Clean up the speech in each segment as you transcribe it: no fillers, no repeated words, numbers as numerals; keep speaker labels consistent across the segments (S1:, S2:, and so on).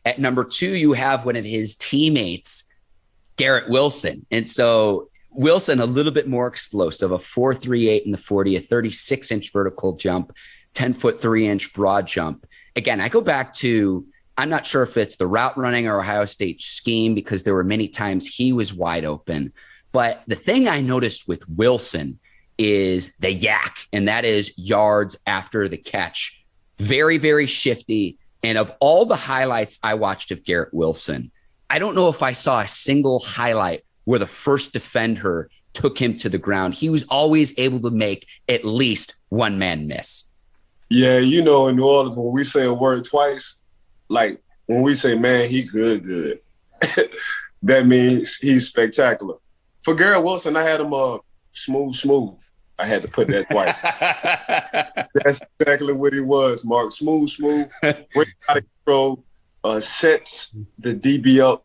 S1: At number 2, you have one of his teammates, Garrett Wilson. And so Wilson, a little bit more explosive, a 4.38 in the 40, a 36-inch vertical jump, 10-foot 3-inch broad jump. Again, I go back to, I'm not sure if it's the route running or Ohio State scheme, because there were many times he was wide open. But the thing I noticed with Wilson is the yak, and that is yards after the catch. Very, very shifty. And of all the highlights I watched of Garrett Wilson, I don't know if I saw a single highlight where the first defender took him to the ground. He was always able to make at least one man miss.
S2: Yeah, in New Orleans, when we say a word twice, like when we say, man, he good, that means he's spectacular. For Garrett Wilson, I had him smooth. I had to put that twice. That's exactly what he was, Mark. Smooth, great out of control, sets the DB up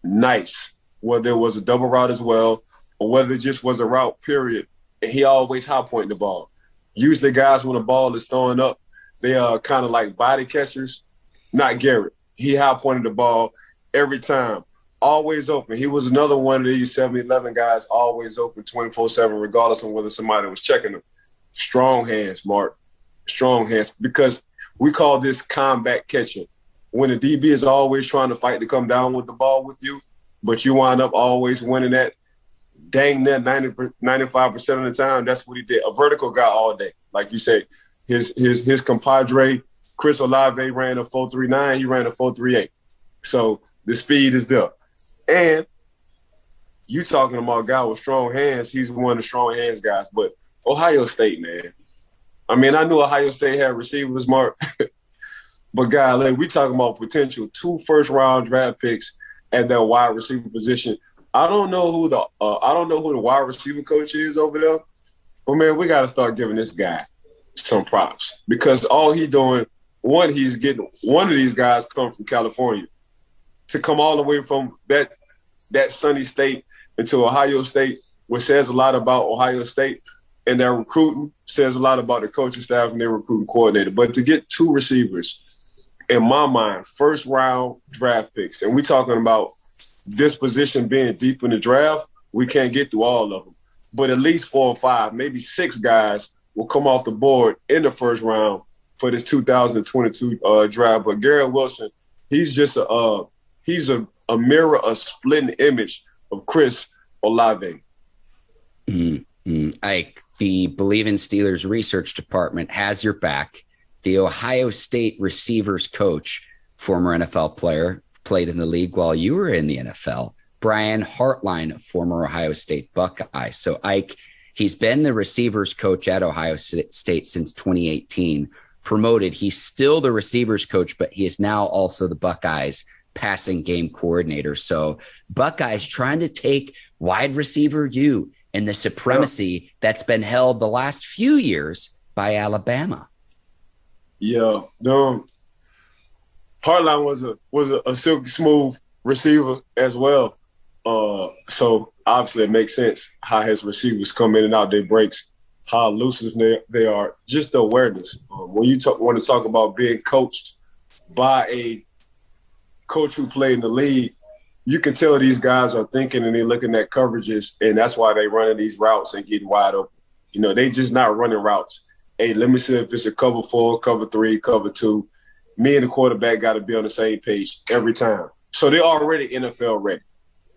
S2: nice, whether it was a double route as well or whether it just was a route, period. And he always high-pointing the ball. Usually guys, when the ball is throwing up, they are kind of like body catchers. Not Garrett. He high-pointed the ball every time. Always open. He was another one of these 7-11 guys, always open 24/7, regardless of whether somebody was checking him. Strong hands, Mark. Strong hands, because we call this combat catching. When the DB is always trying to fight to come down with the ball with you, but you wind up always winning that, dang near 95% of the time, that's what he did. A vertical guy all day. Like you said, his compadre, Chris Olave, ran a 4.39. He ran a 4.38. So the speed is there. And you talking about a guy with strong hands, he's one of the strong hands guys. But Ohio State, man. I mean, I knew Ohio State had receivers, Mark. But, guy, we talking about potential 2 first-round draft picks at that wide receiver position. I don't know who the wide receiver coach is over there. But, man, we got to start giving this guy some props. Because all he doing, he's getting one of these guys come from California. To come all the way from that sunny state into Ohio State, which says a lot about Ohio State and their recruiting, says a lot about the coaching staff and their recruiting coordinator. But to get 2 receivers, in my mind, first-round draft picks, and we're talking about this position being deep in the draft, we can't get through all of them. But at least 4 or 5, maybe 6 guys will come off the board in the first round for this 2022 draft. But Garrett Wilson, he's just he's a mirror, a splitting image of Chris Olave.
S1: Ike, the Bleav in Steelers research department has your back. The Ohio State receivers coach, former NFL player, played in the league while you were in the NFL, Brian Hartline, former Ohio State Buckeye. So, Ike, he's been the receivers coach at Ohio State since 2018. Promoted, he's still the receivers coach, but he is now also the Buckeyes passing game coordinator. So Buckeyes trying to take wide receiver U and the supremacy that's been held the last few years by Alabama.
S2: Yeah, Hartline was a silky smooth receiver as well. So obviously it makes sense how his receivers come in and out their breaks, how elusive they are, just the awareness. When you want to talk about being coached by a coach who played in the league, you can tell these guys are thinking and they're looking at coverages, and that's why they running these routes and getting wide open. They just not running routes. Hey, let me see if it's a cover 4, cover 3, cover 2. Me and the quarterback got to be on the same page every time. So they're already NFL ready.